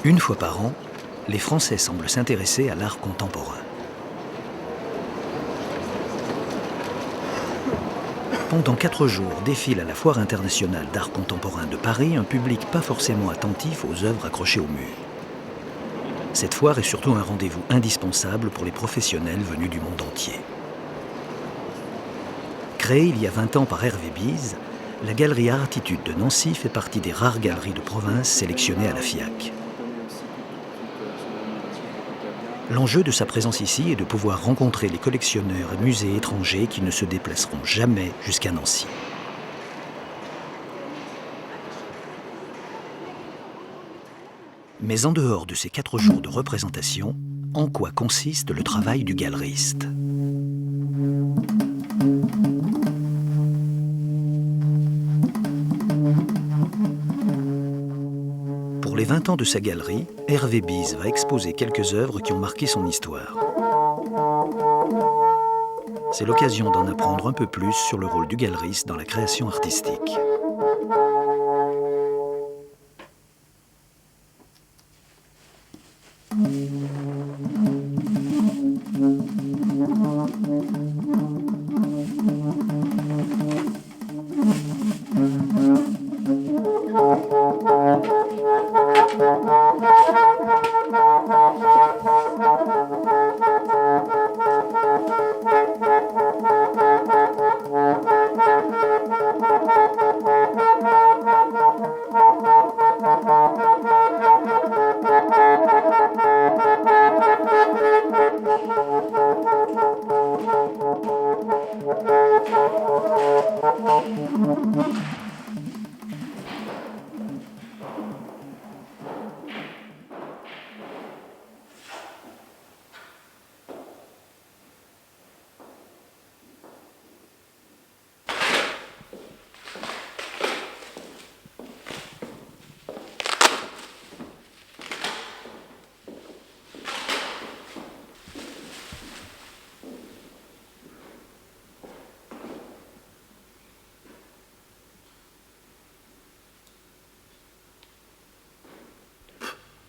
Une fois par an, les Français semblent s'intéresser à l'art contemporain. Pendant 4 jours défile à la Foire internationale d'art contemporain de Paris un public pas forcément attentif aux œuvres accrochées au mur. Cette foire est surtout un rendez-vous indispensable pour les professionnels venus du monde entier. Créée il y a 20 ans par Hervé Bise, la galerie Art Attitude de Nancy fait partie des rares galeries de province sélectionnées à la FIAC. L'enjeu de sa présence ici est de pouvoir rencontrer les collectionneurs et musées étrangers qui ne se déplaceront jamais jusqu'à Nancy. Mais en dehors de ces 4 jours de représentation, en quoi consiste le travail du galeriste ? Pour les 20 ans de sa galerie, Hervé Bise va exposer quelques œuvres qui ont marqué son histoire. C'est l'occasion d'en apprendre un peu plus sur le rôle du galeriste dans la création artistique.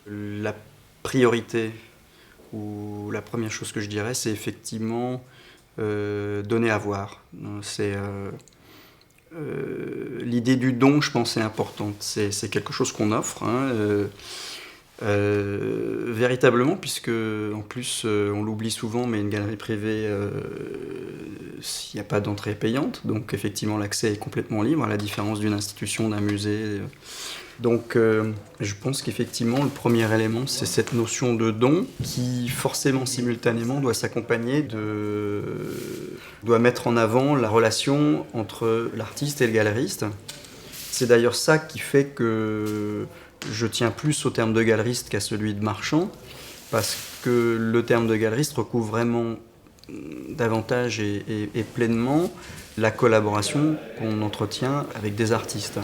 La priorité, ou la première chose que je dirais, c'est effectivement donner à voir. L'idée du don, je pense, est importante. C'est quelque chose qu'on offre, véritablement, puisque, en plus, on l'oublie souvent, mais une galerie privée, il n'y a pas d'entrée payante, donc effectivement l'accès est complètement libre, à la différence d'une institution, d'un musée. Donc je pense qu'effectivement le premier élément c'est cette notion de don qui forcément simultanément doit s'accompagner doit mettre en avant la relation entre l'artiste et le galeriste. C'est d'ailleurs ça qui fait que je tiens plus au terme de galeriste qu'à celui de marchand, parce que le terme de galeriste recouvre vraiment davantage et pleinement la collaboration qu'on entretient avec des artistes.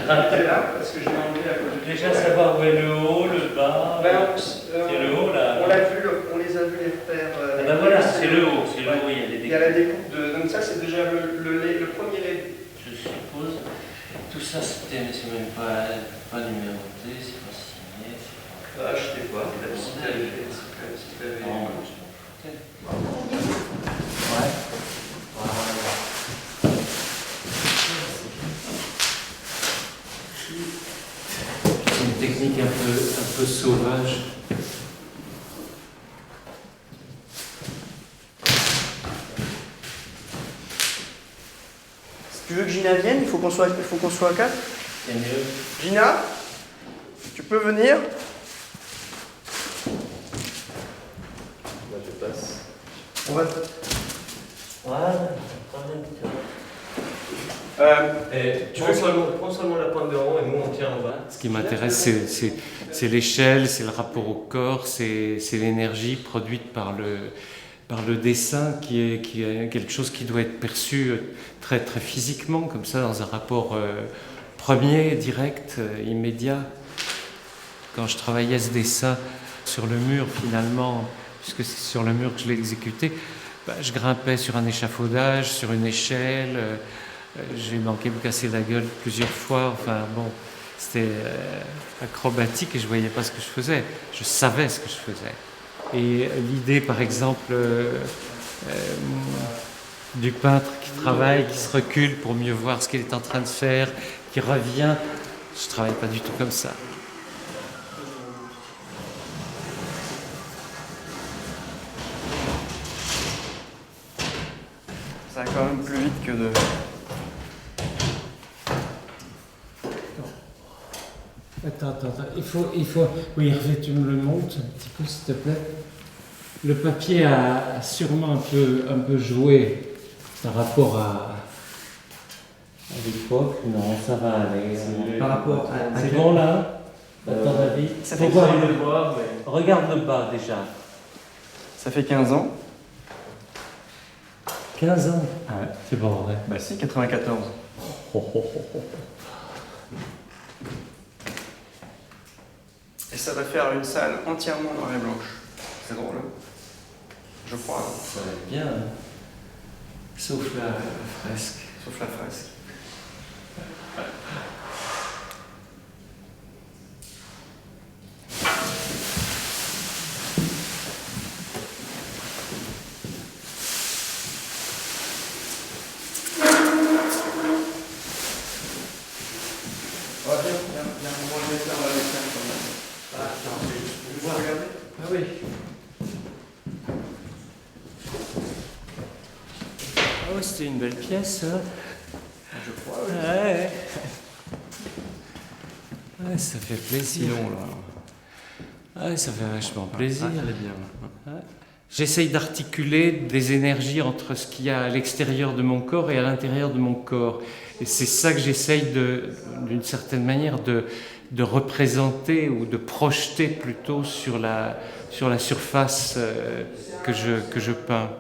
T'es là parce que je vais enlever la photo. Déjà savoir où est le haut, le bas. C'est le haut là. On l'a vu, on les a vus les faire. Ben voilà, c'est le haut, il y a des découpes. Il y a la découpe de. Donc ça c'est déjà le premier lait. Je suppose. Tout ça c'est même pas numéroté, c'est pas signé, c'est pas. Ah, je sais pas, si t'avais fait. Si t'avais. Non, je m'en foutais. Ouais. C'est une technique un peu sauvage. Si tu veux que Gina vienne, il faut qu'on soit à 4. C'est mieux. Gina, tu peux venir. Là, je passe. On va. Voilà. Prends seulement la pointe de rond et nous on tient en bas. Ce qui m'intéresse c'est l'échelle, c'est le rapport au corps, c'est l'énergie produite par le dessin qui est quelque chose qui doit être perçu très, très physiquement, comme ça, dans un rapport premier, direct, immédiat. Quand je travaillais ce dessin sur le mur, finalement, puisque c'est sur le mur que je l'ai exécuté, je grimpais sur un échafaudage, sur une échelle, J'ai manqué de me casser la gueule plusieurs fois. Enfin bon, c'était acrobatique et je voyais pas ce que je faisais. Je savais ce que je faisais. Et l'idée, par exemple, du peintre qui travaille, qui se recule pour mieux voir ce qu'il est en train de faire, qui revient, je travaille pas du tout comme ça. Ça va quand même plus vite que de... Attends. Il faut... Oui, Hervé, tu me le montres un petit peu, s'il te plaît. Le papier a sûrement un peu joué par rapport à l'époque. Non, ça va aller. Par rapport à... C'est bon, là, à ton avis? Ça fait voir le voir, mais... Regarde le bas, déjà. Ça fait 15 ans. 15 ans? Ah ouais. C'est pas vrai. Bah si, 94. Et ça va faire une salle entièrement noire et blanche. C'est drôle, hein, je crois. Ça va être bien, hein. Sauf la fresque. Sauf la fresque. Ah oui. Ah oui, c'était une belle pièce, hein. Je crois, oui. Ouais. Ouais, ça fait plaisir. Sinon, là... Ouais, ça fait vachement plaisir. Ah, elle est bien. Ouais. J'essaye d'articuler des énergies entre ce qu'il y a à l'extérieur de mon corps et à l'intérieur de mon corps. Et c'est ça que j'essaye d'une certaine manière de représenter ou de projeter plutôt sur la surface que je peins.